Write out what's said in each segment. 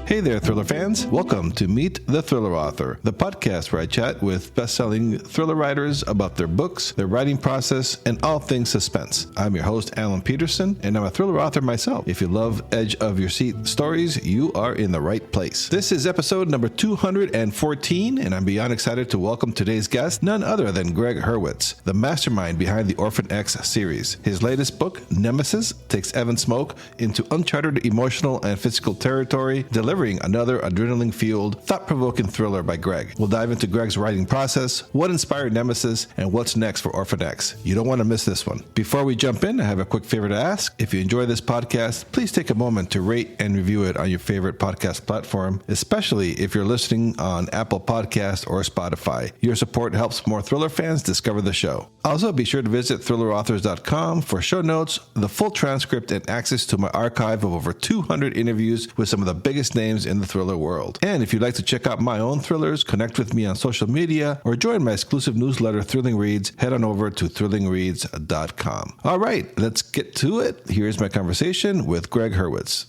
Hey there, thriller fans. Welcome to Meet the Thriller Author, the podcast where I chat with best-selling thriller writers about their books, their writing process, and all things suspense. I'm your host, Alan Peterson, and I'm a thriller author myself. If you love edge-of-your-seat stories, you are in the right place. This is episode number 214, and I'm beyond excited to welcome today's guest, none other than Gregg Hurwitz, the mastermind behind the Orphan X series. His latest book, Nemesis, takes Evan Smoke into uncharted emotional and physical territory, delivering another adrenaline-fueled, thought-provoking thriller by Gregg. We'll dive into Gregg's writing process, what inspired Nemesis, and what's next for Orphan X. You don't want to miss this one. Before we jump in, I have a quick favor to ask. If you enjoy this podcast, please take a moment to rate and review it on your favorite podcast platform, especially if you're listening on Apple Podcasts or Spotify. Your support helps more thriller fans discover the show. Also, be sure to visit thrillerauthors.com for show notes, the full transcript, and access to my archive of over 200 interviews with some of the biggest names in the thriller world. And if you'd like to check out my own thrillers, connect with me on social media, or join my exclusive newsletter, Thrilling Reads, head on over to thrillingreads.com. All right, let's get to it. Here's my conversation with Gregg Hurwitz.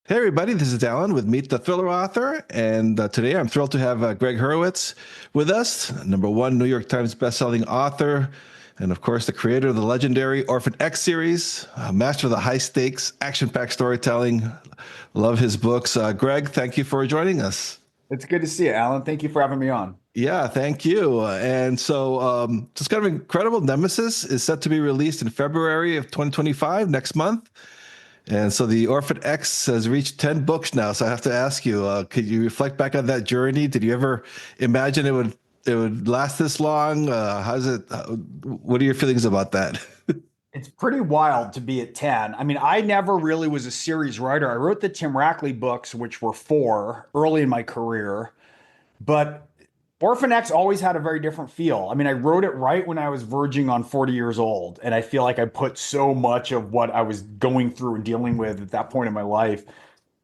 Hey everybody, this is Alan with Meet the Thriller Author, and today I'm thrilled to have Gregg Hurwitz with us, #1 New York Times bestselling author, and of course the creator of the legendary Orphan X series, master of the high-stakes, action-packed storytelling. Love his books. Gregg, thank you for joining us. It's good to see you, Alan. Thank you for having me on. Yeah, thank you. And so just kind of incredible. Nemesis is set to be released in February of 2025, next month. And so the Orphan X has reached 10 books now. So I have to ask you, could you reflect back on that journey? Did you ever imagine it would last this long? What are your feelings about that? It's pretty wild to be at 10. I mean, I never really was a series writer. I wrote the Tim Rackley books, which were 4 early in my career, but Orphan X always had a very different feel. I mean, I wrote it right when I was verging on 40 years old, and I feel like I put so much of what I was going through and dealing with at that point in my life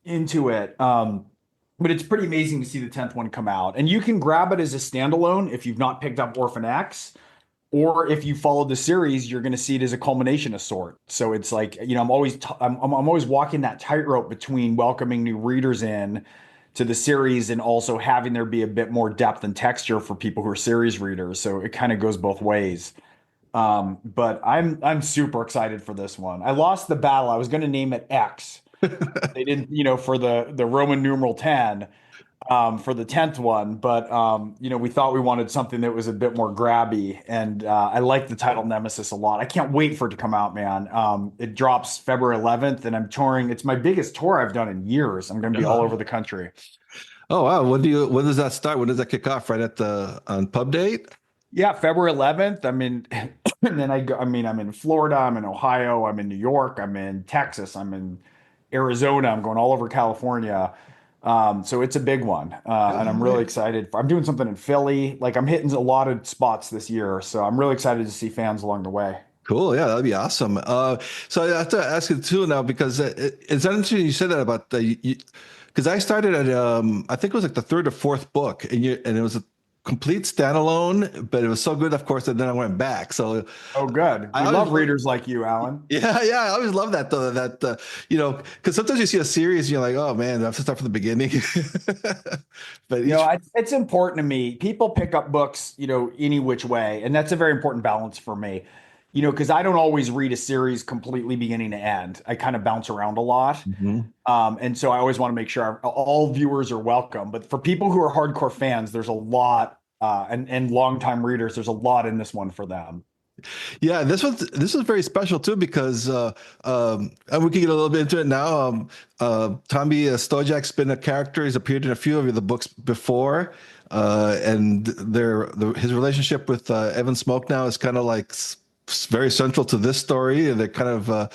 into it. But it's pretty amazing to see the 10th one come out. And you can grab it as a standalone if you've not picked up Orphan X, or if you followed the series, you're going to see it as a culmination of sort. So it's like, you know, I'm always walking that tightrope between welcoming new readers in to the series and also having there be a bit more depth and texture for people who are series readers. So it kind of goes both ways. But I'm super excited for this one. I lost the battle. I was going to name it X. They didn't, you know, for the Roman numeral 10, for the 10th one. But, you know, we thought we wanted something that was a bit more grabby. And I like the title Nemesis a lot. I can't wait for it to come out, man. It drops February 11th, and I'm touring. It's my biggest tour I've done in years. I'm going to be all over the country. Oh, wow. When does that start? When does that kick off? Right on pub date? Yeah, February 11th. I'm in, and then I'm in Florida, I'm in Ohio, I'm in New York, I'm in Texas, I'm in Arizona, I'm going all over California. So it's a big one. And I'm really excited. I'm doing something in Philly. Like, I'm hitting a lot of spots this year. So I'm really excited to see fans along the way. Cool. Yeah, that'd be awesome. So I have to ask you too now, because it's interesting you said that about because I started at, I think it was like the 3rd or 4th book, and it was a complete standalone, but it was so good, of course, and then I went back. So, oh, good. I love readers like you, Alan. Yeah. I always love that, though, that, you know, because sometimes you see a series and you're like, oh, man, I have to start from the beginning. But you know, it's important to me. People pick up books, you know, any which way. And that's a very important balance for me, you know, because I don't always read a series completely beginning to end. I kind of bounce around a lot. Mm-hmm. And so I always want to make sure all viewers are welcome. But for people who are hardcore fans, there's a lot, and longtime readers, there's a lot in this one for them. Yeah, this was very special too, because and we can get a little bit into it now. Tommy Stojak's been a character. He's appeared in a few of the books before, and his relationship with Evan Smoke now is kind of like very central to this story. And they're kind of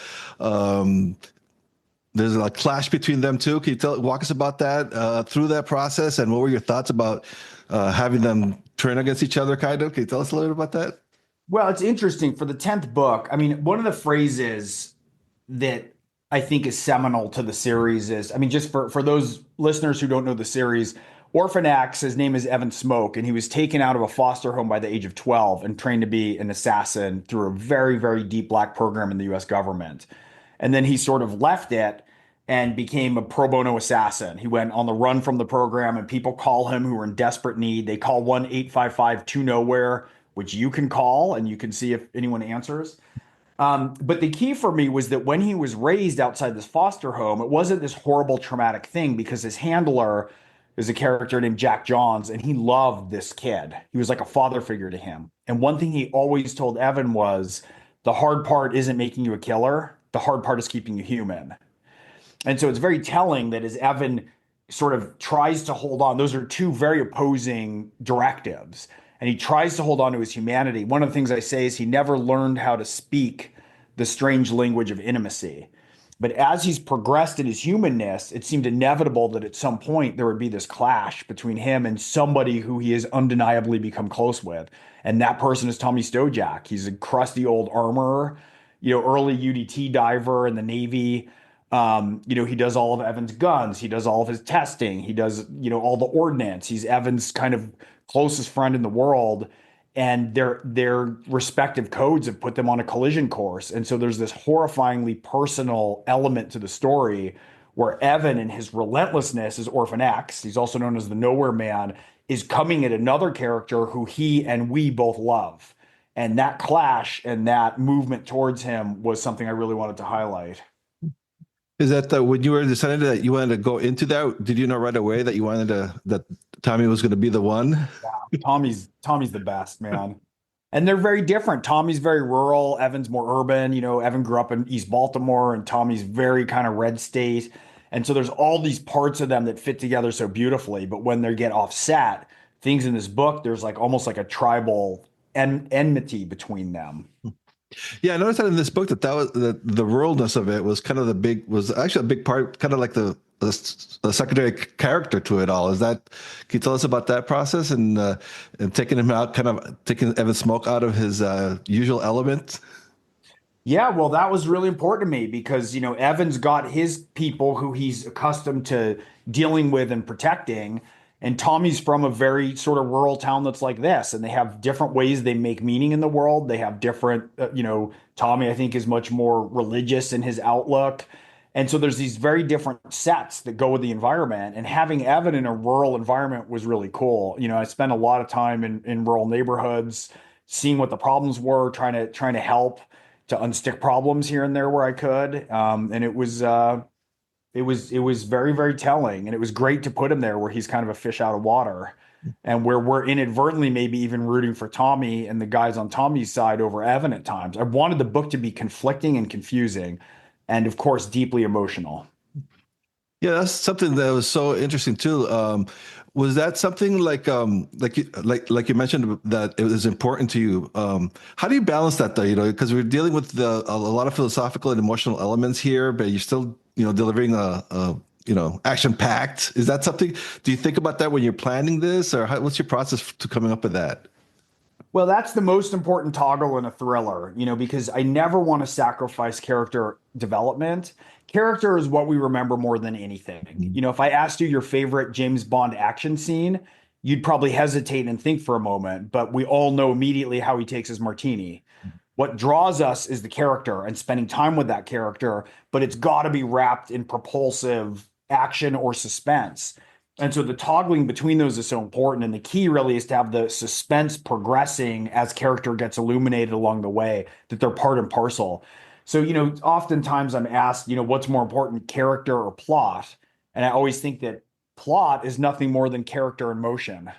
there's a clash between them too. Can you walk us about that through that process, and what were your thoughts about having them turn against each other? Kind of. Can you tell us a little bit about that? Well, it's interesting for the 10th book. I mean, one of the phrases that I think is seminal to the series is, I mean, just for those listeners who don't know the series, Orphan X, his name is Evan Smoke, and he was taken out of a foster home by the age of 12 and trained to be an assassin through a very, very deep black program in the U.S. government. And then he sort of left it and became a pro bono assassin. He went on the run from the program, and people call him who are in desperate need. They call 1-855-2-NOWHERE, which you can call and you can see if anyone answers. But the key for me was that when he was raised outside this foster home, it wasn't this horrible traumatic thing because his handler is a character named Jack Johns, and he loved this kid. He was like a father figure to him. And one thing he always told Evan was the hard part isn't making you a killer, the hard part is keeping you human. And so it's very telling that as Evan sort of tries to hold on, those are two very opposing directives. And he tries to hold on to his humanity. One of the things I say is he never learned how to speak the strange language of intimacy. But as he's progressed in his humanness, it seemed inevitable that at some point there would be this clash between him and somebody who he has undeniably become close with. And that person is Tommy Stojak. He's a crusty old armorer, early UDT diver in the Navy. He does all of Evan's guns. He does all of his testing. He does, all the ordnance. He's Evan's kind of closest friend in the world. And their respective codes have put them on a collision course. And so there's this horrifyingly personal element to the story where Evan, in his relentlessness as Orphan X, he's also known as the Nowhere Man, is coming at another character who he and we both love. And that clash and that movement towards him was something I really wanted to highlight. Is that when you were deciding that you wanted to go into that, did you know right away that you wanted that Tommy was going to be the one? Yeah, Tommy's the best, man. And they're very different. Tommy's very rural. Evan's more urban. Evan grew up in East Baltimore, and Tommy's very kind of red state. And so there's all these parts of them that fit together so beautifully. But when they get offset, things in this book, there's like almost like a tribal enmity between them. Yeah, I noticed that in this book that was the ruralness of it was kind of was actually a big part, kind of like the secondary character to it all. Can you tell us about that process and taking him out, kind of taking Evan Smoke out of his usual element? Yeah, well, that was really important to me because, Evan's got his people who he's accustomed to dealing with and protecting. And Tommy's from a very sort of rural town that's like this, and they have different ways they make meaning in the world. They have different, Tommy, I think, is much more religious in his outlook. And so there's these very different sets that go with the environment. And having Evan in a rural environment was really cool. I spent a lot of time in rural neighborhoods, seeing what the problems were, trying to help to unstick problems here and there where I could. And it was very, very telling. And it was great to put him there where he's kind of a fish out of water and where we're inadvertently maybe even rooting for Tommy and the guys on Tommy's side over Evan at times. I wanted the book to be conflicting and confusing and, of course, deeply emotional. Yeah, that's something that was so interesting too. Was that something like you mentioned that it was important to you? How do you balance that though? Because we're dealing with a lot of philosophical and emotional elements here, but you're still delivering action packed. Is that something? Do you think about that when you're planning this, or what's your process to coming up with that? Well, that's the most important toggle in a thriller, because I never want to sacrifice character development. Character is what we remember more than anything. If I asked you your favorite James Bond action scene, you'd probably hesitate and think for a moment, but we all know immediately how he takes his martini. What draws us is the character and spending time with that character, but it's got to be wrapped in propulsive action or suspense. And so the toggling between those is so important. And the key really is to have the suspense progressing as character gets illuminated along the way, that they're part and parcel. So, oftentimes I'm asked, what's more important, character or plot? And I always think that plot is nothing more than character and motion.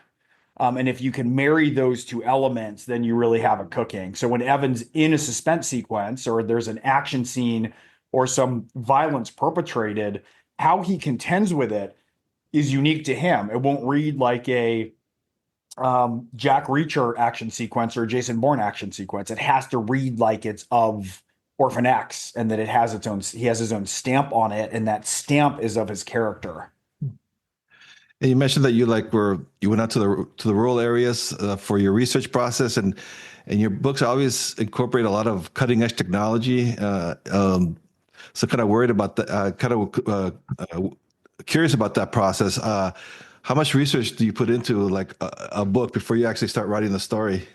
And if you can marry those two elements, then you really have it cooking. So when Evan's in a suspense sequence or there's an action scene or some violence perpetrated, how he contends with it is unique to him. It won't read like a Jack Reacher action sequence or Jason Bourne action sequence. It has to read like it's of Orphan X and that he has his own stamp on it, and that stamp is of his character. And you mentioned that you went out to the rural areas for your research process, and your books always incorporate a lot of cutting edge technology. So kind of worried about that. Curious about that process. How much research do you put into like a book before you actually start writing the story?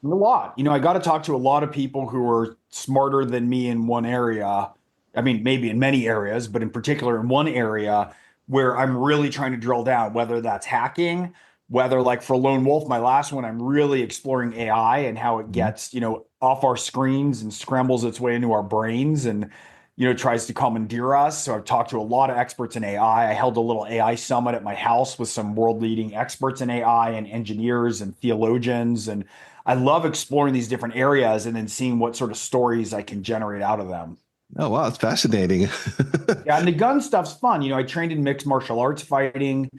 A lot. I got to talk to a lot of people who are smarter than me in one area I mean, maybe in many areas, but in particular in one area where I'm really trying to drill down, whether that's hacking, whether like for Lone Wolf, my last one, I'm really exploring AI and how it Mhm. gets, off our screens and scrambles its way into our brains and, tries to commandeer us. So I've talked to a lot of experts in AI. I held a little AI summit at my house with some world leading experts in AI and engineers and theologians. And I love exploring these different areas and then seeing what sort of stories I can generate out of them. Oh, wow. It's fascinating. Yeah, and the gun stuff's fun. I trained in mixed martial arts fighting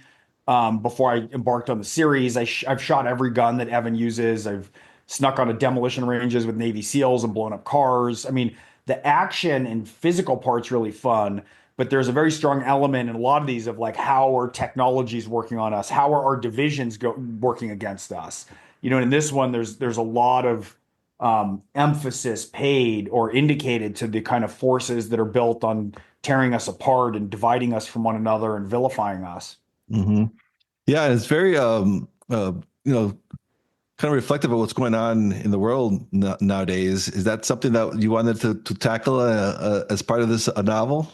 before I embarked on the series. I've shot every gun that Evan uses. I've snuck on a demolition ranges with Navy SEALs and blown up cars. I mean, the action and physical part's really fun, but there's a very strong element in a lot of these of like how are technologies working on us? How are our divisions working against us? And in this one, there's a lot of emphasis paid or indicated to the kind of forces that are built on tearing us apart and dividing us from one another and vilifying us. Hmm. Yeah, it's very you know, kind of reflective of what's going on in the world nowadays. Is that something that you wanted to tackle as part of this novel?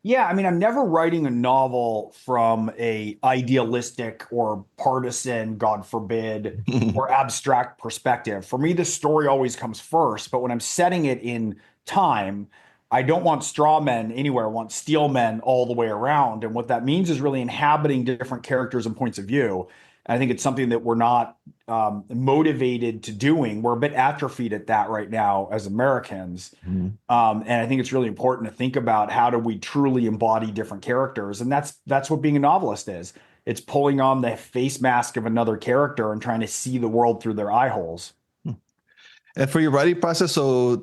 Yeah, I mean, I'm never writing a novel from a idealistic or partisan, God forbid, or abstract perspective. For me, the story always comes first, but when I'm setting it in time, I don't want straw men anywhere. I want steel men all the way around. And what that means is really inhabiting different characters and points of view. And I think it's something that we're not motivated to doing. We're a bit atrophied at that right now as Americans. Mhm. And I think it's really important to think about how do we truly embody different characters, and that's what being a novelist is. It's pulling on the face mask of another character and trying to see the world through their eye holes. And for your writing process, so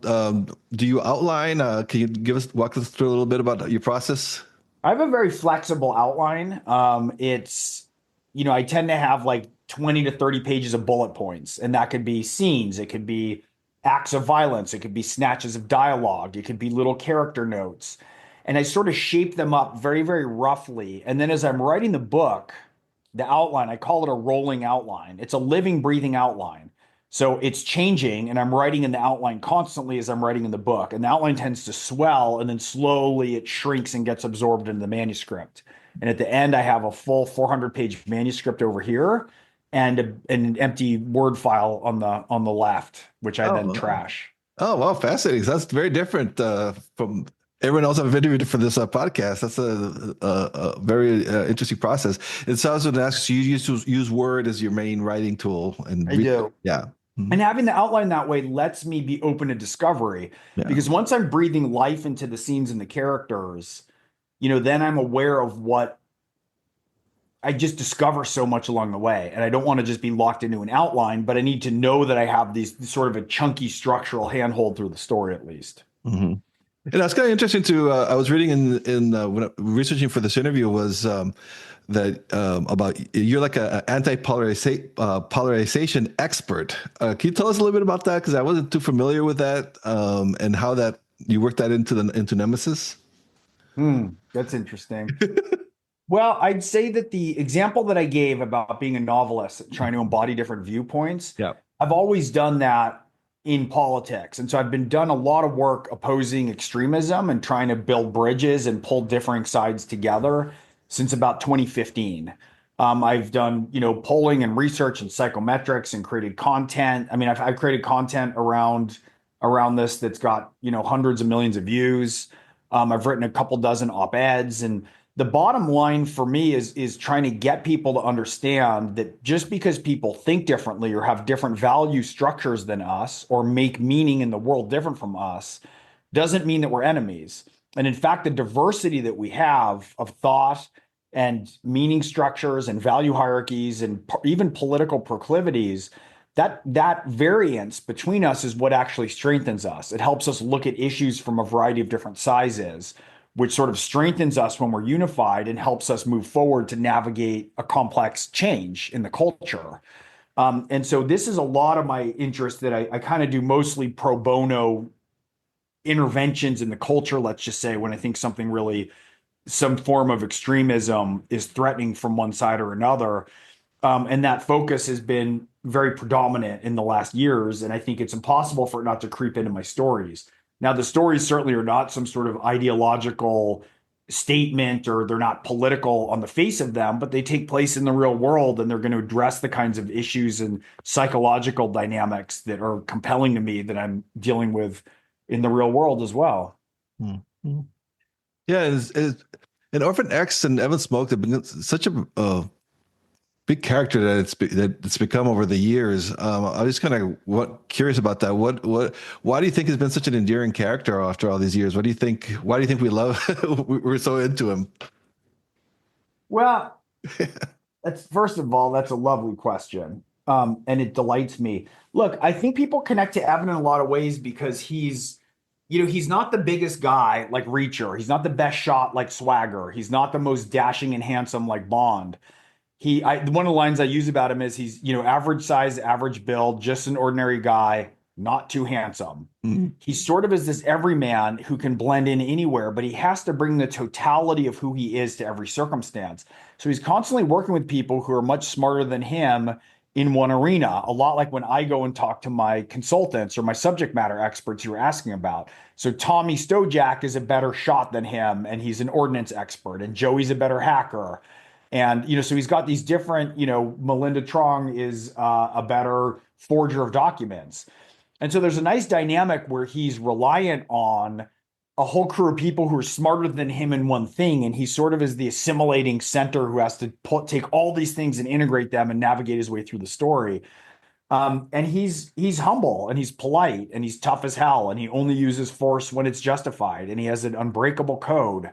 do you outline? Can you walk us through a little bit about your process? I have a very flexible outline. I tend to have like 20 to 30 pages of bullet points, and that could be scenes, it could be acts of violence, it could be snatches of dialogue, it could be little character notes. And I sort of shape them up very, very roughly. And then as I'm writing the book, the outline, I call it a rolling outline. It's a living, breathing outline. So it's changing, and I'm writing in the outline constantly as I'm writing in the book. And the outline tends to swell, and then slowly it shrinks and gets absorbed into the manuscript. And at the end, I have a full 400-page manuscript over here, and an empty Word file on the left, which I then Oh, trash. oh, wow, fascinating. So that's very different from everyone else I've interviewed for this podcast. That's a very interesting process. It sounds like asks you use Word as your main writing tool, and I do. yeah. Mhm. And having the outline that way lets me be open to discovery Yeah. because once I'm breathing life into the scenes and the characters, then I'm aware of what I just discover so much along the way. And I don't want to just be locked into an outline, but I need to know that I have these sort of a chunky structural handhold through the story at least. Hmm. And that's kind of interesting too. I was reading in when researching for this interview was that about you're like a polarization expert. Can you tell us a little bit about that? Because I wasn't too familiar with that, and how that you worked that into Nemesis. That's interesting. Well, I'd say that the example that I gave about being a novelist, trying to embody different viewpoints, Yeah. I've always done that in politics. And so I've been done a lot of work opposing extremism and trying to build bridges and pull differing sides together since about 2015. I've done, polling and research and psychometrics and created content. I mean, I've created content around this that's got, hundreds of millions of views. I've written a couple dozen op-eds, and the bottom line for me is trying to get people to understand that just because people think differently or have different value structures than us or make meaning in the world different from us doesn't mean that we're enemies. And in fact, the diversity that we have of thought and meaning structures and value hierarchies and even political proclivities, that variance between us is what actually strengthens us. It helps us look at issues from a variety of different sizes, which sort of strengthens us when we're unified and helps us move forward to navigate a complex change in the culture. And so this is a lot of my interest that I kind of do mostly pro bono interventions in the culture, let's just say, when I think something really, some form of extremism is threatening from one side or another. And that focus has been very predominant in the last years. And I think it's impossible for it not to creep into my stories. Now, the stories certainly are not some sort of ideological statement, or they're not political on the face of them, but they take place in the real world, and they're going to address the kinds of issues and psychological dynamics that are compelling to me that I'm dealing with in the real world as well. Mm-hmm. Yeah, and Orphan X and Evan Smoke have been such a big character that it's become over the years. I was kind of curious about that. Why do you think he's been such an endearing character after all these years? What do you think? Why do you think we love? We're so into him. Well, that's first of all, that's a lovely question. And it delights me. Look, I think people connect to Evan in a lot of ways because he's not the biggest guy like Reacher. He's not the best shot like Swagger. He's not the most dashing and handsome like Bond. One of the lines I use about him is he's, average size, average build, just an ordinary guy, not too handsome. Mm-hmm. He sort of is this everyman who can blend in anywhere, but he has to bring the totality of who he is to every circumstance. So he's constantly working with people who are much smarter than him in one arena, a lot like when I go and talk to my consultants or my subject matter experts you were asking about. So Tommy Stojak is a better shot than him, and he's an ordnance expert, and Joey's a better hacker. And, so he's got these different, Melinda Trong is a better forger of documents. And so there's a nice dynamic where he's reliant on a whole crew of people who are smarter than him in one thing. And he sort of is the assimilating center who has to take all these things and integrate them and navigate his way through the story. And he's humble, and he's polite, and he's tough as hell. And he only uses force when it's justified. And he has an unbreakable code.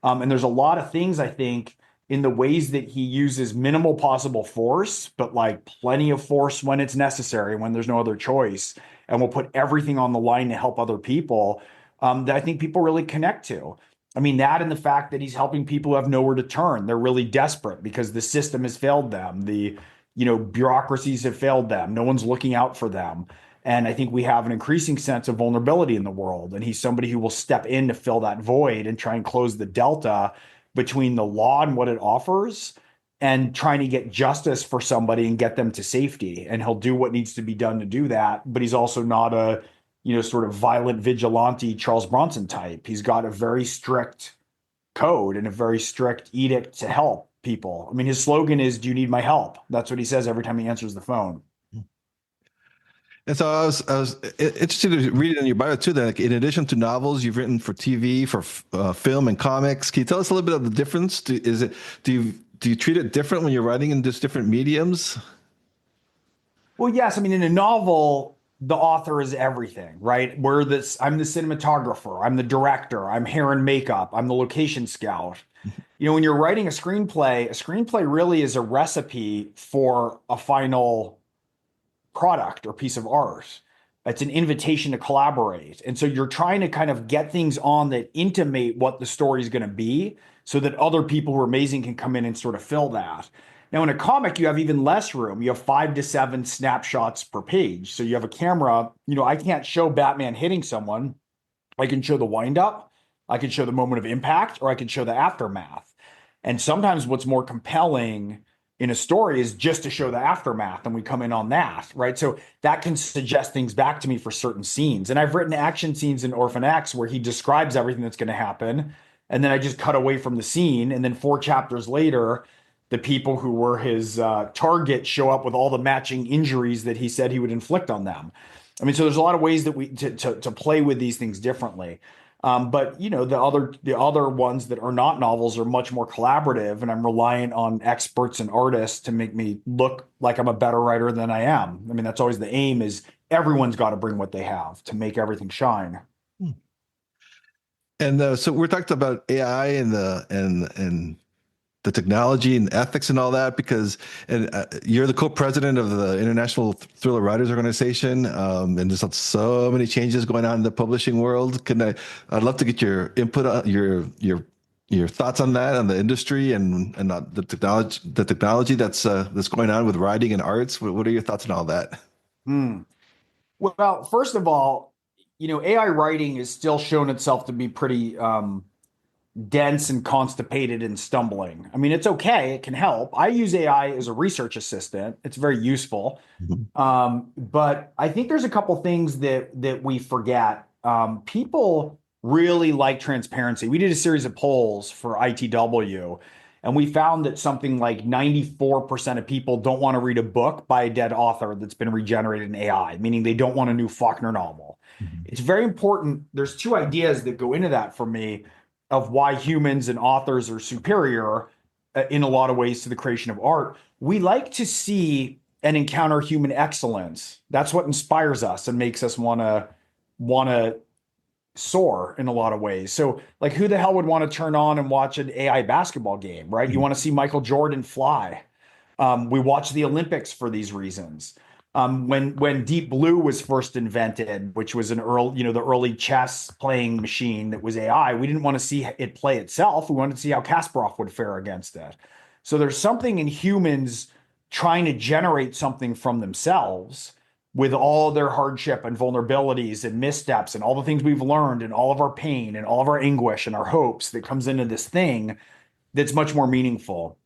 And there's a lot of things, I think, in the ways that he uses minimal possible force, but like plenty of force when it's necessary, when there's no other choice, and will put everything on the line to help other people, that I think people really connect to. I mean, that and the fact that he's helping people who have nowhere to turn. They're really desperate because the system has failed them. The, bureaucracies have failed them. No one's looking out for them. And I think we have an increasing sense of vulnerability in the world. And he's somebody who will step in to fill that void and try and close the delta between the law and what it offers and trying to get justice for somebody and get them to safety. And he'll do what needs to be done to do that. But he's also not a, sort of violent vigilante Charles Bronson type. He's got a very strict code and a very strict edict to help people. I mean, his slogan is, "Do you need my help?" That's what he says every time he answers the phone. And so I was interested to read in your bio too that, like, in addition to novels, you've written for TV, for film, and comics. Can you tell us a little bit of the difference? Do you treat it different when you're writing in just different mediums? Well, yes. I mean, in a novel, the author is everything, right? I'm the cinematographer, I'm the director, I'm hair and makeup, I'm the location scout. When you're writing a screenplay really is a recipe for a final product or piece of art. It's an invitation to collaborate. And so you're trying to kind of get things on that intimate what the story is going to be so that other people who are amazing can come in and sort of fill that. Now, in a comic, you have even less room. You have 5 to 7 snapshots per page. So you have a camera, I can't show Batman hitting someone. I can show the windup, I can show the moment of impact, or I can show the aftermath. And sometimes what's more compelling in a story is just to show the aftermath, and we come in on that, right? So that can suggest things back to me for certain scenes. And I've written action scenes in Orphan X where he describes everything that's going to happen, and then I just cut away from the scene, and then 4 chapters later, the people who were his target show up with all the matching injuries that he said he would inflict on them. I mean, so there's a lot of ways that we to play with these things differently. But the other ones that are not novels are much more collaborative, and I'm reliant on experts and artists to make me look like I'm a better writer than I am. I mean, that's always the aim: is everyone's got to bring what they have to make everything shine. And so we're talking about AI and the technology and ethics and all that, because you're the co-president of the International Thriller Writers Organization, and there's so many changes going on in the publishing world. I'd love to get your input on your thoughts on that, on the industry and the technology that's going on with writing and arts. What are your thoughts on all that? Well, first of all, AI writing has still shown itself to be pretty dense and constipated and stumbling. I mean, it's okay. It can help. I use AI as a research assistant. It's very useful. Mm-hmm. But I think there's a couple things that we forget People really like transparency. We did a series of polls for ITW, and we found that something like 94% of people don't want to read a book by a dead author that's been regenerated in AI, meaning they don't want a new Faulkner novel. It's very important. There's two ideas that go into that for me of why humans and authors are superior in a lot of ways to the creation of art. We like to see and encounter human excellence. That's what inspires us and makes us want to soar in a lot of ways. So, like, who the hell would want to turn on and watch an AI basketball game, right? You want to see Michael Jordan fly. We watch the Olympics for these reasons. When Deep Blue was first invented, which was an early, the early chess playing machine that was AI, we didn't want to see it play itself. We wanted to see how Kasparov would fare against it. So there's something in humans trying to generate something from themselves with all their hardship and vulnerabilities and missteps and all the things we've learned and all of our pain and all of our anguish and our hopes that comes into this thing that's much more meaningful.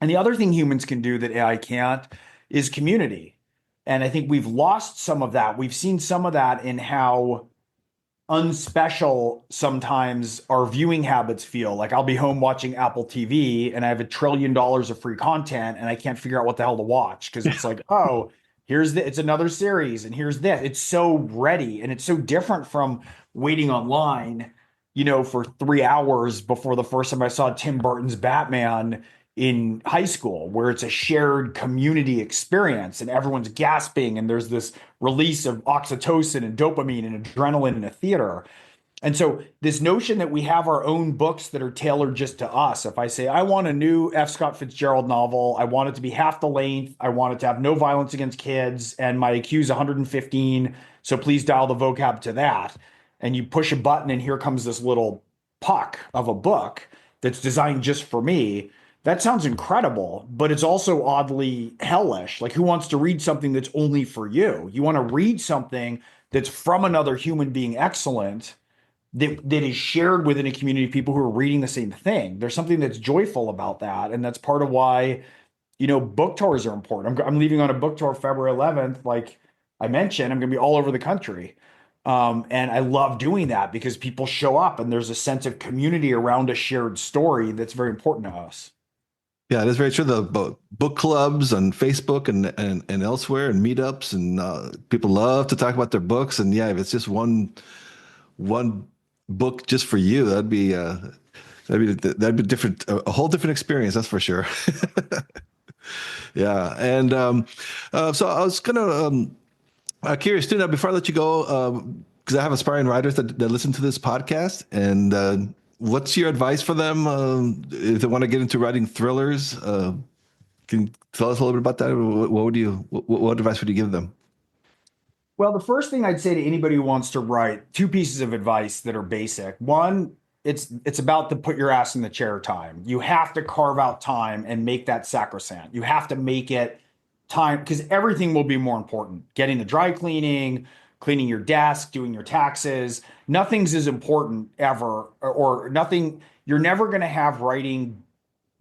And the other thing humans can do that AI can't is community. And I think we've lost some of that. We've seen some of that in how unspecial sometimes our viewing habits feel. Like I'll be home watching Apple TV and I have $1 trillion of free content and I can't figure out what the hell to watch because it's like, oh, it's another series and here's this. It's so ready and it's so different from waiting online, for 3 hours before the first time I saw Tim Burton's Batman in high school, where it's a shared community experience and everyone's gasping and there's this release of oxytocin and dopamine and adrenaline in a theater. And so this notion that we have our own books that are tailored just to us. If I say, I want a new F. Scott Fitzgerald novel, I want it to be half the length, I want it to have no violence against kids, and my IQ is 115, so please dial the vocab to that. And you push a button and here comes this little puck of a book that's designed just for me. That sounds incredible, but it's also oddly hellish. Like, who wants to read something that's only for you? You want to read something that's from another human being excellent, that is shared within a community of people who are reading the same thing. There's something that's joyful about that. And that's part of why, book tours are important. I'm leaving on a book tour February 11th. Like I mentioned, I'm going to be all over the country. And I love doing that because people show up and there's a sense of community around a shared story that's very important to us. Yeah, it is very true. The book clubs on Facebook and elsewhere and meetups and people love to talk about their books. And yeah, if it's just one book just for you, that'd be different, a whole different experience. That's for sure. Yeah, and so I was kind of curious too. Now, before I let you go, because I have aspiring writers that listen to this podcast, and what's your advice for them if they want to get into writing thrillers? Can you tell us a little bit about that? What advice would you give them? Well, the first thing I'd say to anybody who wants to write, two pieces of advice that are basic. One, it's about the put your ass in the chair time. You have to carve out time and make that sacrosanct. You have to make it time because everything will be more important. Getting the dry cleaning, cleaning your desk, doing your taxes. Nothing's as important ever, or nothing. You're never going to have writing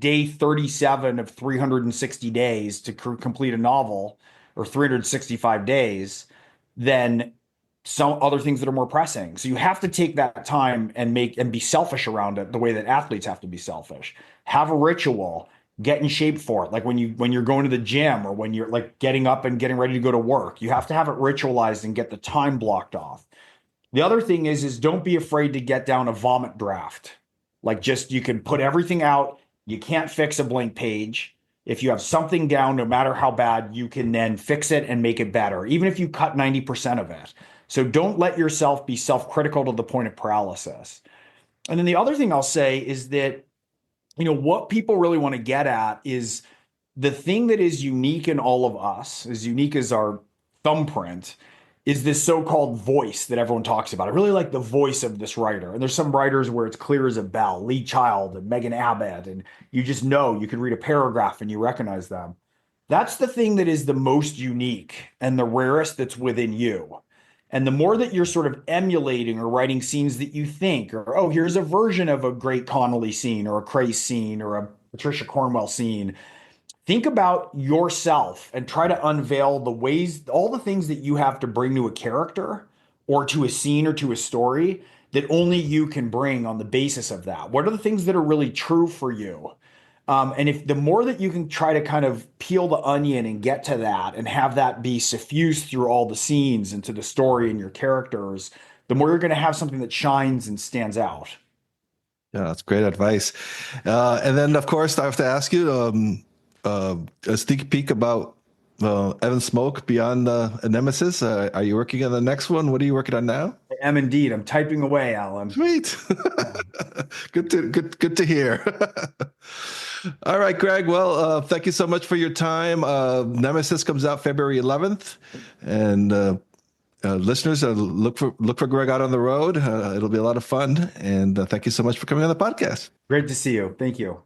day 37 of 360 days to complete a novel, or 365 days, than some other things that are more pressing. So you have to take that time and be selfish around it the way that athletes have to be selfish. Have a ritual, get in shape for it. Like when you're going to the gym or when you're like getting up and getting ready to go to work, you have to have it ritualized and get the time blocked off. The other thing is don't be afraid to get down a vomit draft. Like, just, you can put everything out. You can't fix a blank page. If you have something down, no matter how bad, you can then fix it and make it better, even if you cut 90% of it. So don't let yourself be self-critical to the point of paralysis. And then the other thing I'll say is that, what people really want to get at is the thing that is unique in all of us, as unique as our thumbprint, is this so-called voice that everyone talks about. I really like the voice of this writer. And there's some writers where it's clear as a bell, Lee Child and Megan Abed, and you just know, you can read a paragraph and you recognize them. That's the thing that is the most unique and the rarest that's within you. And the more that you're sort of emulating or writing scenes that you think, or, oh, here's a version of a great Connolly scene or a Crace scene or a Patricia Cornwell scene, think about yourself and try to unveil the ways, all the things that you have to bring to a character or to a scene or to a story that only you can bring on the basis of that? What are the things that are really true for you? And if the more that you can try to kind of peel the onion and get to that and have that be suffused through all the scenes into the story and your characters, the more you're going to have something that shines and stands out. Yeah, that's great advice. And then, of course, I have to ask you a sneak peek about Evan Smoke Beyond Nemesis. Are you working on the next one? What are you working on now? I am indeed. I'm typing away, Alan. Sweet. Good to hear. All right, Gregg. Well, thank you so much for your time. Nemesis comes out February 11th, and listeners, look for Gregg out on the road. It'll be a lot of fun, and thank you so much for coming on the podcast. Great to see you. Thank you.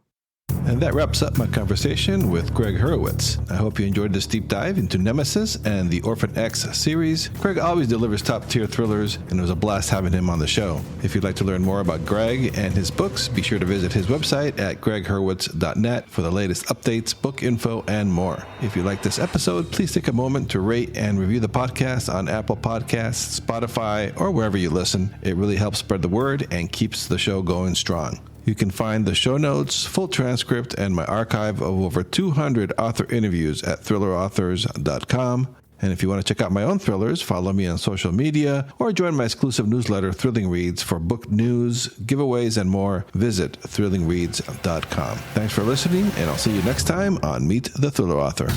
And that wraps up my conversation with Gregg Hurwitz. I hope you enjoyed this deep dive into Nemesis and the Orphan X series. Gregg always delivers top-tier thrillers, and it was a blast having him on the show. If you'd like to learn more about Gregg and his books, be sure to visit his website at gregghurwitz.net for the latest updates, book info, and more. If you like this episode, please take a moment to rate and review the podcast on Apple Podcasts, Spotify, or wherever you listen. It really helps spread the word and keeps the show going strong. You can find the show notes, full transcript, and my archive of over 200 author interviews at thrillerauthors.com. And if you want to check out my own thrillers, follow me on social media or join my exclusive newsletter, Thrilling Reads, for book news, giveaways, and more. Visit thrillingreads.com. Thanks for listening, and I'll see you next time on Meet the Thriller Author.